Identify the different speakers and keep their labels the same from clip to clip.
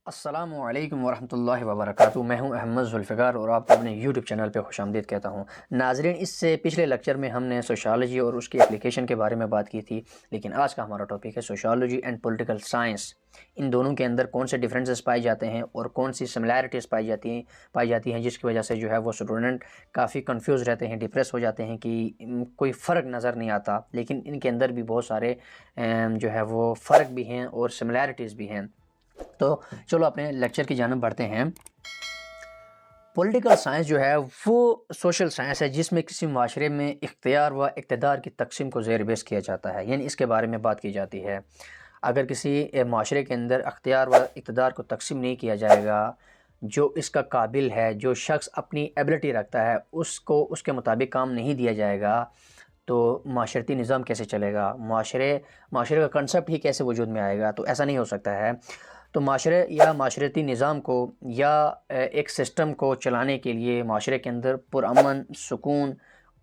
Speaker 1: السلام علیکم ورحمۃ اللہ وبرکاتہ۔ میں ہوں احمد ذوالفقار اور آپ کو اپنے یوٹیوب چینل پہ خوش آمدید کہتا ہوں۔ ناظرین، اس سے پچھلے لیکچر میں ہم نے سوشالوجی اور اس کی اپلیکیشن کے بارے میں بات کی تھی، لیکن آج کا ہمارا ٹاپک ہے سوشالوجی اینڈ پولیٹیکل سائنس۔ ان دونوں کے اندر کون سے ڈفرینسز پائے جاتے ہیں اور کون سی سملیرٹیز پائی جاتی ہیں جس کی وجہ سے جو ہے وہ اسٹوڈنٹ کافی کنفیوز رہتے ہیں، ڈپریس ہو جاتے ہیں کہ کوئی فرق نظر نہیں آتا، لیکن ان کے اندر بھی بہت سارے جو ہے وہ فرق بھی ہیں اور سملیرٹیز بھی ہیں۔ تو چلو اپنے لیکچر کی جانب بڑھتے ہیں۔ پولیٹیکل سائنس جو ہے وہ سوشل سائنس ہے جس میں کسی معاشرے میں اختیار و اقتدار کی تقسیم کو زیر بحث کیا جاتا ہے، یعنی اس کے بارے میں بات کی جاتی ہے۔ اگر کسی معاشرے کے اندر اختیار و اقتدار کو تقسیم نہیں کیا جائے گا، جو اس کا قابل ہے، جو شخص اپنی ایبلٹی رکھتا ہے، اس کو اس کے مطابق کام نہیں دیا جائے گا، تو معاشرتی نظام کیسے چلے گا؟ معاشرے کا کنسپٹ ہی کیسے وجود میں آئے گا؟ تو ایسا نہیں ہو سکتا ہے۔ تو معاشرے یا معاشرتی نظام کو یا ایک سسٹم کو چلانے کے لیے معاشرے کے اندر پرامن سکون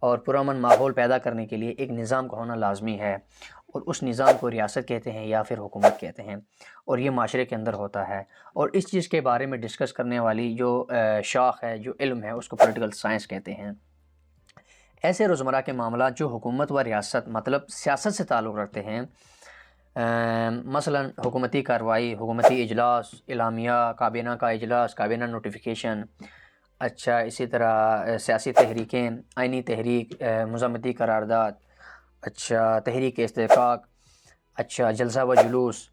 Speaker 1: اور پرامن ماحول پیدا کرنے کے لیے ایک نظام کا ہونا لازمی ہے، اور اس نظام کو ریاست کہتے ہیں یا پھر حکومت کہتے ہیں، اور یہ معاشرے کے اندر ہوتا ہے۔ اور اس چیز کے بارے میں ڈسکس کرنے والی جو شاخ ہے، جو علم ہے، اس کو پولیٹیکل سائنس کہتے ہیں۔ ایسے روزمرہ کے معاملات جو حکومت و ریاست مطلب سیاست سے تعلق رکھتے ہیں، مثلا حکومتی کارروائی، حکومتی اجلاس، اعلامیہ، کابینہ کا اجلاس، کابینہ نوٹیفیکیشن، اچھا اسی طرح سیاسی تحریکیں، آئینی تحریک، مذمتی قرارداد، اچھا تحریک استحقاق، اچھا جلسہ و جلوس،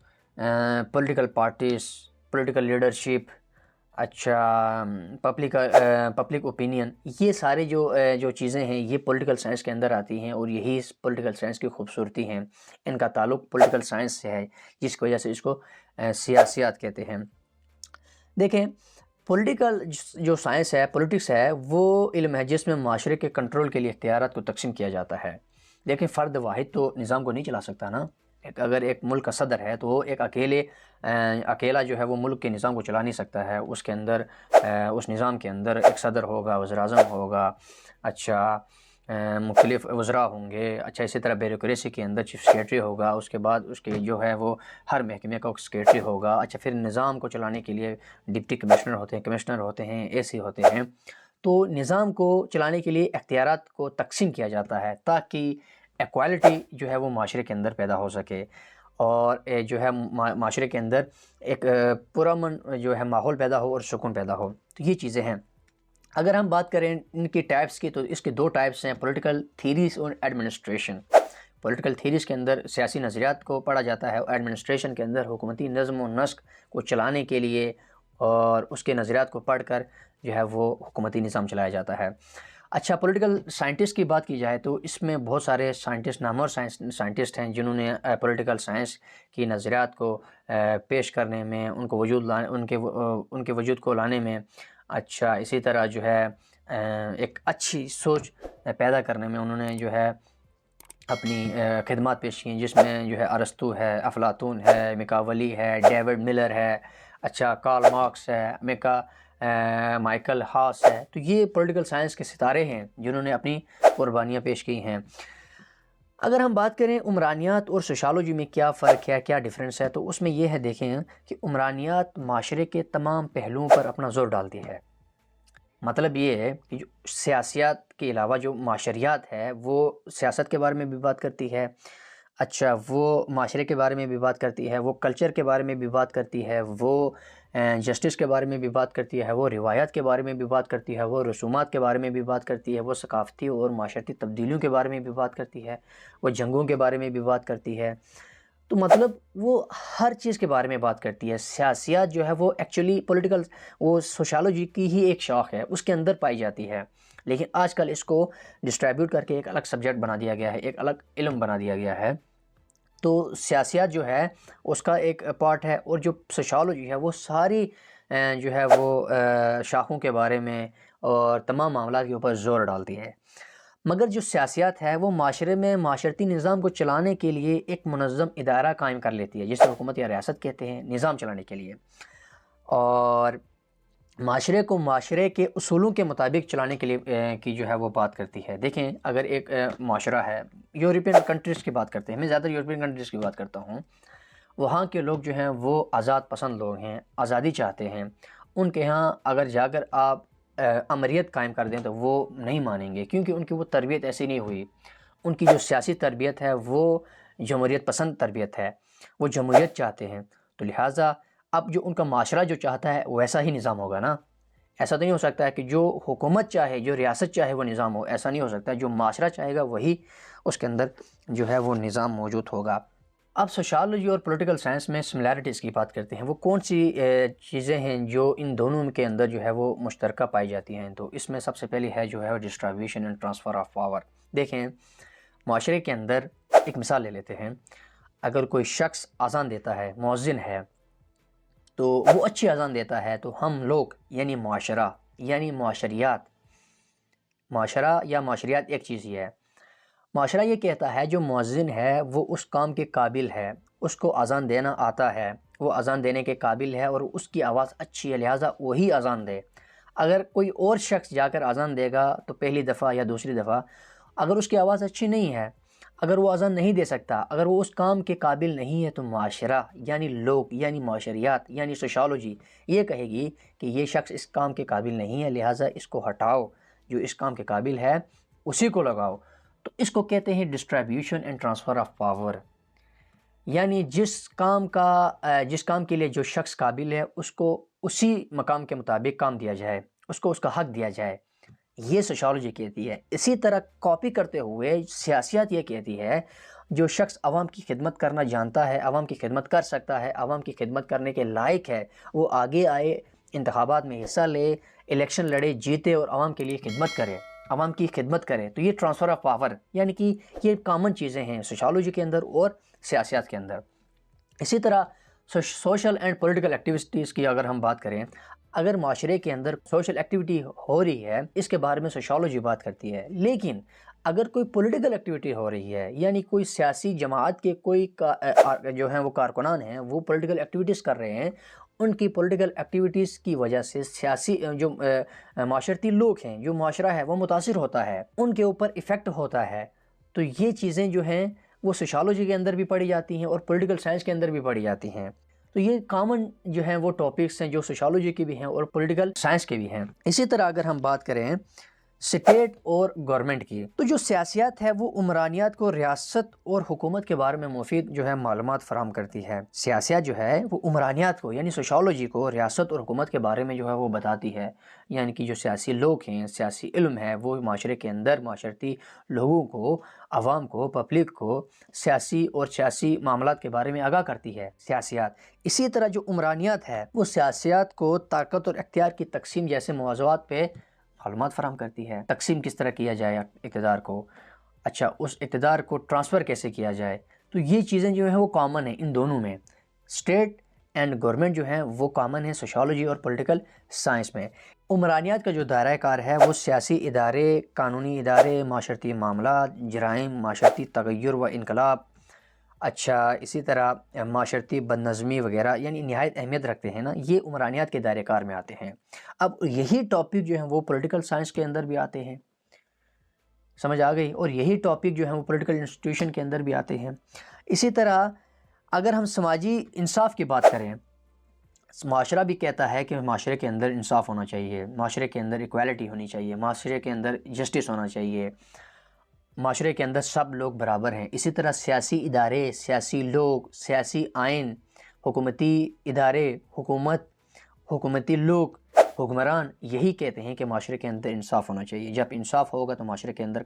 Speaker 1: پولیٹیکل پارٹیز، پولیٹیکل لیڈرشپ، اچھا پبلک اوپینین، یہ سارے جو چیزیں ہیں یہ پولیٹیکل سائنس کے اندر آتی ہیں، اور یہی پولیٹیکل سائنس کی خوبصورتی ہیں۔ ان کا تعلق پولیٹیکل سائنس سے ہے، جس کی وجہ سے اس کو سیاسیات کہتے ہیں۔ دیکھیں، پولیٹیکل جو سائنس ہے، پولیٹکس ہے، وہ علم ہے جس میں معاشرے کے کنٹرول کے لیے اختیارات کو تقسیم کیا جاتا ہے۔ لیکن فرد واحد تو نظام کو نہیں چلا سکتا نا۔ اگر ایک ملک کا صدر ہے تو وہ ایک اکیلا جو ہے وہ ملک کے نظام کو چلا نہیں سکتا ہے۔ اس کے اندر اس نظام کے اندر ایک صدر ہوگا، وزیر اعظم ہوگا، اچھا مختلف وزراء ہوں گے، اچھا اسی طرح بیوروکریسی کے اندر چیف سیکریٹری ہوگا، اس کے بعد اس کے جو ہے وہ ہر محکمے کا سیکریٹری ہوگا، اچھا پھر نظام کو چلانے کے لیے ڈپٹی کمشنر ہوتے ہیں، اے سی ہوتے ہیں۔ تو نظام کو چلانے کے لیے اختیارات کو تقسیم کیا جاتا ہے تاکہ ایکوالٹی جو ہے وہ معاشرے کے اندر پیدا ہو سکے، اور جو ہے معاشرے کے اندر ایک پرامن جو ہے ماحول پیدا ہو اور سکون پیدا ہو۔ تو یہ چیزیں ہیں۔ اگر ہم بات کریں ان کی ٹائپس کی، تو اس کے دو ٹائپس ہیں: پولیٹیکل تھیریز اور ایڈمنسٹریشن۔ پولیٹیکل تھیریز کے اندر سیاسی نظریات کو پڑھا جاتا ہے، اور ایڈمنسٹریشن کے اندر حکومتی نظم و نسق کو چلانے کے لیے اور اس کے نظریات کو پڑھ کر جو ہے وہ حکومتی نظام چلایا جاتا ہے۔ اچھا، پولیٹیکل سائنٹسٹ کی بات کی جائے تو اس میں بہت سارے سائنٹسٹ، نامور سائنٹسٹ ہیں جنہوں نے پولیٹیکل سائنس کی نظریات کو پیش کرنے میں، ان کے وجود کو لانے میں، اچھا اسی طرح جو ہے ایک اچھی سوچ پیدا کرنے میں انہوں نے جو ہے اپنی خدمات پیش کی ہیں، جس میں جو ہے ارسطو ہے، افلاطون ہے، میکاولی ہے، ڈیوڈ ملر ہے، اچھا کارل مارکس ہے، مائیکل ہاس ہے۔ تو یہ پولیٹیکل سائنس کے ستارے ہیں جنہوں نے اپنی قربانیاں پیش کی ہیں۔ اگر ہم بات کریں عمرانیات اور سوشالوجی میں کیا فرق ہے، کیا ڈیفرنس ہے، تو اس میں یہ ہے، دیکھیں کہ عمرانیات معاشرے کے تمام پہلوؤں پر اپنا زور ڈالتی ہے۔ مطلب یہ ہے کہ جو سیاسیات کے علاوہ جو معاشریات ہے وہ سیاست کے بارے میں بھی بات کرتی ہے، اچھا وہ معاشرے کے بارے میں بھی بات کرتی ہے، وہ کلچر کے بارے میں بھی بات کرتی ہے، وہ جسٹس کے بارے میں بھی بات کرتی ہے، وہ روایات کے بارے میں بھی بات کرتی ہے، وہ رسومات کے بارے میں بھی بات کرتی ہے، وہ ثقافتی اور معاشرتی تبدیلیوں کے بارے میں بھی بات کرتی ہے، وہ جنگوں کے بارے میں بھی بات کرتی ہے۔ تو مطلب وہ ہر چیز کے بارے میں بات کرتی ہے۔ سیاسیات جو ہے وہ ایکچولی پولیٹیکل، وہ سوشالوجی کی ہی ایک شاخ ہے، اس کے اندر پائی جاتی ہے، لیکن آج کل اس کو ڈسٹریبیوٹ کر کے ایک الگ سبجیکٹ بنا دیا گیا ہے، ایک الگ علم بنا دیا گیا ہے۔ تو سیاسیات جو ہے اس کا ایک پارٹ ہے، اور جو سوشالوجی ہے وہ ساری جو ہے وہ شاخوں کے بارے میں اور تمام معاملات کے اوپر زور ڈالتی ہے۔ مگر جو سیاسیات ہے وہ معاشرے میں معاشرتی نظام کو چلانے کے لیے ایک منظم ادارہ قائم کر لیتی ہے، جسے حکومت یا ریاست کہتے ہیں، نظام چلانے کے لیے، اور معاشرے کو معاشرے کے اصولوں کے مطابق چلانے کے لیے کی جو ہے وہ بات کرتی ہے۔ دیکھیں، اگر ایک معاشرہ ہے، یورپین کنٹریز کی بات کرتے ہیں، میں زیادہ یورپین کنٹریز کی بات کرتا ہوں، وہاں کے لوگ جو ہیں وہ آزاد پسند لوگ ہیں، آزادی چاہتے ہیں. ان کے ہاں اگر جا کر آپ امریت قائم کر دیں تو وہ نہیں مانیں گے، کیونکہ ان کی وہ تربیت ایسی نہیں ہوئی. ان کی جو سیاسی تربیت ہے وہ جمہوریت پسند تربیت ہے، وہ جمہوریت چاہتے ہیں. تو لہٰذا اب جو ان کا معاشرہ جو چاہتا ہے ویسا ہی نظام ہوگا نا. ایسا تو نہیں ہو سکتا ہے کہ جو حکومت چاہے، جو ریاست چاہے وہ نظام ہو، ایسا نہیں ہو سکتا. جو معاشرہ چاہے گا وہی اس کے اندر جو ہے وہ نظام موجود ہوگا. اب سوشالوجی اور پولیٹیکل سائنس میں سملیرٹیز کی بات کرتے ہیں. وہ کون سی چیزیں ہیں جو ان دونوں کے اندر جو ہے وہ مشترکہ پائی جاتی ہیں؟ تو اس میں سب سے پہلی ہے جو ہے distribution and transfer of power. دیکھیں معاشرے کے اندر ایک مثال لے لیتے ہیں. اگر کوئی شخص اذان دیتا ہے، مؤذن ہے، تو وہ اچھی اذان دیتا ہے، تو ہم لوگ یعنی معاشرہ یعنی معاشریات، معاشرہ یا معاشریات ایک چیز ہی ہے. معاشرہ یہ کہتا ہے جو مؤذن ہے وہ اس کام کے قابل ہے، اس کو اذان دینا آتا ہے، وہ اذان دینے کے قابل ہے اور اس کی آواز اچھی ہے، لہٰذا وہی اذان دے. اگر کوئی اور شخص جا کر اذان دے گا تو پہلی دفعہ یا دوسری دفعہ اگر اس کی آواز اچھی نہیں ہے، اگر وہ اذان نہیں دے سکتا، اگر وہ اس کام کے قابل نہیں ہے، تو معاشرہ یعنی لوگ یعنی معاشریات یعنی سوشالوجی یہ کہے گی کہ یہ شخص اس کام کے قابل نہیں ہے، لہٰذا اس کو ہٹاؤ، جو اس کام کے قابل ہے اسی کو لگاؤ. تو اس کو کہتے ہیں distribution and transfer of power. یعنی جس کام کے لیے جو شخص قابل ہے اس کو اسی مقام کے مطابق کام دیا جائے، اس کو اس کا حق دیا جائے. یہ سوشالوجی کہتی ہے. اسی طرح کاپی کرتے ہوئے سیاسیات یہ کہتی ہے جو شخص عوام کی خدمت کرنا جانتا ہے، عوام کی خدمت کر سکتا ہے، عوام کی خدمت کرنے کے لائق ہے، وہ آگے آئے، انتخابات میں حصہ لے، الیکشن لڑے، جیتے اور عوام کے لیے خدمت کرے، عوام کی خدمت کرے. تو یہ ٹرانسفر آف پاور یعنی کہ یہ کامن چیزیں ہیں سوشالوجی کے اندر اور سیاسیات کے اندر. اسی طرح سوشل اینڈ پولیٹیکل ایکٹیویٹیز کی اگر ہم بات کریں، اگر معاشرے کے اندر سوشل ایکٹیویٹی ہو رہی ہے اس کے بارے میں سوشالوجی بات کرتی ہے. لیکن اگر کوئی پولیٹیکل ایکٹیویٹی ہو رہی ہے یعنی کوئی سیاسی جماعت کے کوئی جو ہیں وہ کارکنان ہیں وہ پولیٹیکل ایکٹیویٹیز کر رہے ہیں، ان کی پولیٹیکل ایکٹیویٹیز کی وجہ سے سیاسی جو معاشرتی لوگ ہیں، جو معاشرہ ہے وہ متاثر ہوتا ہے، ان کے اوپر ایفیکٹ ہوتا ہے. تو یہ چیزیں جو ہیں وہ سوشالوجی کے اندر بھی پڑھی جاتی ہیں اور پولیٹیکل سائنس کے اندر بھی پڑھی جاتی ہیں. تو یہ کامن جو ہیں وہ ٹاپکس ہیں جو سوشالوجی کے بھی ہیں اور پولیٹیکل سائنس کے بھی ہیں. اسی طرح اگر ہم بات کریں اسٹیٹ اور گورنمنٹ کی، تو جو سیاسیات ہے وہ عمرانیات کو ریاست اور حکومت کے بارے میں مفید جو ہے معلومات فراہم کرتی ہے. سیاسیات جو ہے وہ عمرانیات کو یعنی سوشالوجی کو ریاست اور حکومت کے بارے میں جو ہے وہ بتاتی ہے. یعنی کہ جو سیاسی لوگ ہیں، سیاسی علم ہے، وہ معاشرے کے اندر معاشرتی لوگوں کو، عوام کو، پبلک کو سیاسی اور سیاسی معاملات کے بارے میں آگاہ کرتی ہے سیاسیات. اسی طرح جو عمرانیات ہے وہ سیاسیات کو طاقت اور اختیار کی تقسیم جیسے موضوعات پہ معلومات فراہم کرتی ہے. تقسیم کس طرح کیا جائے اقتدار کو، اچھا اس اقتدار کو ٹرانسفر کیسے کیا جائے. تو یہ چیزیں جو ہیں وہ کامن ہیں ان دونوں میں. اسٹیٹ اینڈ گورنمنٹ جو ہیں وہ کامن ہیں سوشالوجی اور پولیٹیکل سائنس میں. عمرانیات کا جو دائرہ کار ہے وہ سیاسی ادارے، قانونی ادارے، معاشرتی معاملات، جرائم، معاشرتی تغیر و انقلاب، اچھا اسی طرح معاشرتی بد نظمی وغیرہ یعنی نہایت اہمیت رکھتے ہیں نا، یہ عمرانیات کے دائرہ کار میں آتے ہیں. اب یہی ٹاپک جو ہیں وہ پولیٹیکل سائنس کے اندر بھی آتے ہیں، سمجھ آ گئی، اور یہی ٹاپک جو ہیں وہ پولیٹیکل انسٹیٹیوشن کے اندر بھی آتے ہیں. اسی طرح اگر ہم سماجی انصاف کی بات کریں، معاشرہ بھی کہتا ہے کہ معاشرے کے اندر انصاف ہونا چاہیے، معاشرے کے اندر ایکویلٹی ہونی چاہیے، معاشرے کے اندر جسٹس ہونا چاہیے، معاشرے کے اندر سب لوگ برابر ہیں. اسی طرح سیاسی ادارے، سیاسی لوگ، سیاسی آئین، حکومتی ادارے، حکومت، حکومتی لوگ، حکمران یہی کہتے ہیں کہ معاشرے کے اندر انصاف ہونا چاہیے. جب انصاف ہوگا تو معاشرے کے اندر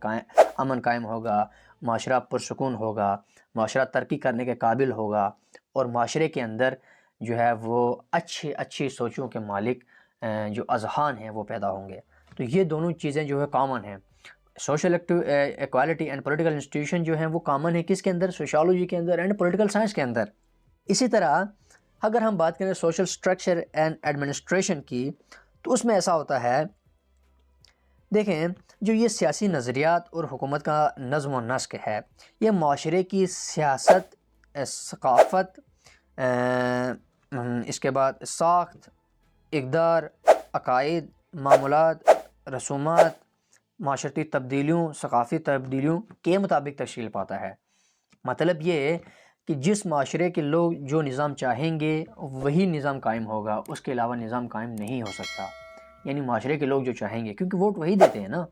Speaker 1: امن قائم ہوگا، معاشرہ پرسکون ہوگا، معاشرہ ترقی کرنے کے قابل ہوگا، اور معاشرے کے اندر جو ہے وہ اچھی سوچوں کے مالک جو اذہان ہیں وہ پیدا ہوں گے. تو یہ دونوں چیزیں جو ہے کامن ہیں. Social equality and political institution جو ہیں وہ کامن ہے کس کے اندر؟ سوشالوجی کے اندر اینڈ پولیٹیکل سائنس کے اندر. اسی طرح اگر ہم بات کریں سوشل سٹرکچر اینڈ ایڈمنسٹریشن کی، تو اس میں ایسا ہوتا ہے، دیکھیں جو یہ سیاسی نظریات اور حکومت کا نظم و نسق ہے، یہ معاشرے کی سیاست، ثقافت، اس کے بعد ساخت، اقدار، عقائد، معمولات، رسومات، معاشرتی تبدیلیوں، ثقافتی تبدیلیوں کے مطابق تشکیل پاتا ہے. مطلب یہ کہ جس معاشرے کے لوگ جو نظام چاہیں گے وہی نظام قائم ہوگا، اس کے علاوہ نظام قائم نہیں ہو سکتا، یعنی معاشرے کے لوگ جو چاہیں گے، کیونکہ ووٹ وہی دیتے ہیں نا۔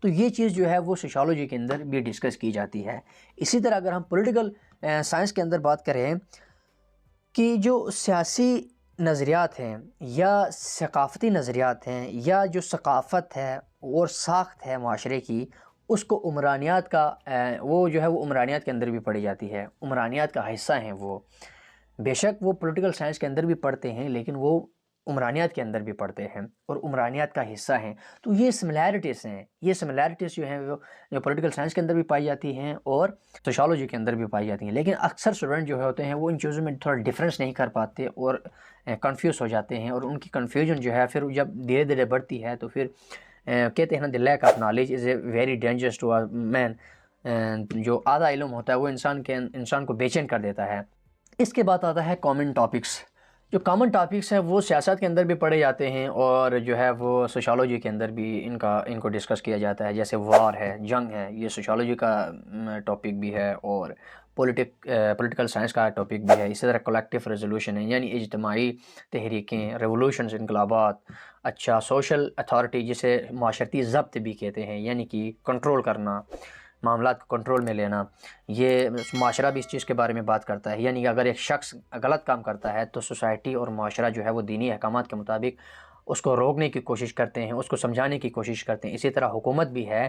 Speaker 1: تو یہ چیز جو ہے وہ سوشالوجی کے اندر بھی ڈسکس کی جاتی ہے۔ اسی طرح اگر ہم پولیٹیکل سائنس کے اندر بات کریں کہ جو سیاسی نظریات ہیں یا ثقافتی نظریات ہیں یا جو ثقافت ہے اور ساخت ہے معاشرے کی، اس کو عمرانیات کا وہ جو ہے وہ عمرانیات کے اندر بھی پڑھی جاتی ہے، عمرانیات کا حصہ ہیں وہ۔ بے شک وہ پولیٹیکل سائنس کے اندر بھی پڑھتے ہیں لیکن وہ عمرانیات کے اندر بھی پڑھتے ہیں اور عمرانیات کا حصہ ہیں۔ تو یہ سملیرٹیز ہیں، یہ سملیرٹیز جو ہیں وہ جو پولیٹیکل سائنس کے اندر بھی پائی جاتی ہیں اور سوشالوجی کے اندر بھی پائی جاتی ہیں، لیکن اکثر اسٹوڈنٹ جو ہوتے ہیں وہ ان چیزوں میں تھوڑا ڈفرینس نہیں کر پاتے اور کنفیوز ہو جاتے ہیں، اور ان کی کنفیوژن جو ہے پھر جب دھیرے دھیرے بڑھتی ہے تو پھر کہتے ہیں نا the lack of knowledge is a very dangerous to man, جو آدھا علم ہوتا ہے وہ انسان کو بے چین کر دیتا ہے۔ اس کے بعد آتا ہے کامن ٹاپکس۔ جو کامن ٹاپکس ہیں وہ سیاست کے اندر بھی پڑھے جاتے ہیں اور جو ہے وہ سوشالوجی کے اندر بھی ان کو ڈسکس کیا جاتا ہے، جیسے وار ہے، جنگ ہے، یہ سوشالوجی کا ٹاپک بھی ہے اور پولیٹیکل سائنس کا ٹاپک بھی ہے۔ اسی طرح کلیکٹیو ریزولوشن ہے، یعنی اجتماعی تحریکیں، ریولوشنز، انقلابات۔ اچھا، سوشل اتھارٹی جسے معاشرتی ضبط بھی کہتے ہیں، یعنی کہ کنٹرول کرنا، معاملات کو کنٹرول میں لینا۔ یہ معاشرہ بھی اس چیز کے بارے میں بات کرتا ہے، یعنی کہ اگر ایک شخص غلط کام کرتا ہے تو سوسائٹی اور معاشرہ جو ہے وہ دینی احکامات کے مطابق اس کو روکنے کی کوشش کرتے ہیں، اس کو سمجھانے کی کوشش کرتے ہیں۔ اسی طرح حکومت بھی ہے،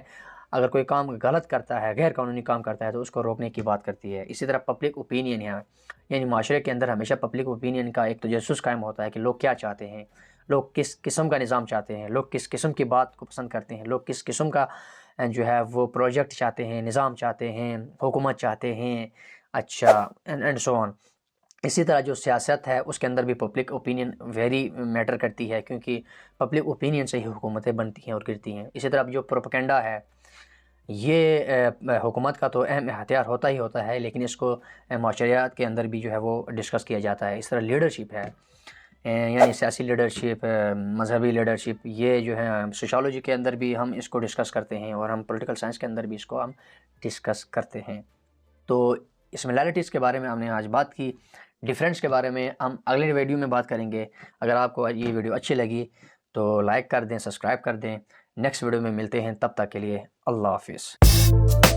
Speaker 1: اگر کوئی کام غلط کرتا ہے، غیر قانونی کام کرتا ہے تو اس کو روکنے کی بات کرتی ہے۔ اسی طرح پبلک اوپینین ہے، یعنی معاشرے کے اندر ہمیشہ پبلک اوپینین کا ایک تجسس قائم ہوتا ہے کہ لوگ کیا چاہتے ہیں، لوگ کس قسم کا نظام چاہتے ہیں، لوگ کس قسم کی بات کو پسند کرتے ہیں، لوگ کس قسم کا جو ہے وہ پروجیکٹ چاہتے ہیں، نظام چاہتے ہیں، حکومت چاہتے ہیں۔ اچھا، اینڈ سو آن۔ اسی طرح جو سیاست ہے اس کے اندر بھی پبلک اوپینین ویری میٹر کرتی ہے، کیونکہ پبلک اوپینین سے ہی حکومتیں بنتی ہیں اور گرتی ہیں۔ اسی طرح جو پروپیگنڈا ہے، یہ حکومت کا تو اہم ہتھیار ہوتا ہی ہوتا ہے، لیکن اس کو معاشرات کے اندر بھی جو ہے وہ ڈسکس کیا جاتا ہے۔ اس طرح لیڈرشپ ہے، یعنی سیاسی لیڈرشپ، مذہبی لیڈرشپ، یہ جو ہے سوشالوجی کے اندر بھی ہم اس کو ڈسکس کرتے ہیں اور ہم پولیٹیکل سائنس کے اندر بھی اس کو ہم ڈسکس کرتے ہیں۔ تو سملیرٹیز کے بارے میں ہم نے آج بات کی، ڈفرینس کے بارے میں ہم اگلے ویڈیو میں بات کریں گے۔ اگر آپ کو یہ ویڈیو اچھی لگی تو لائک کر دیں، سبسکرائب کر دیں۔ نیکسٹ ویڈیو میں ملتے ہیں، تب تک کے لیے اللہ حافظ۔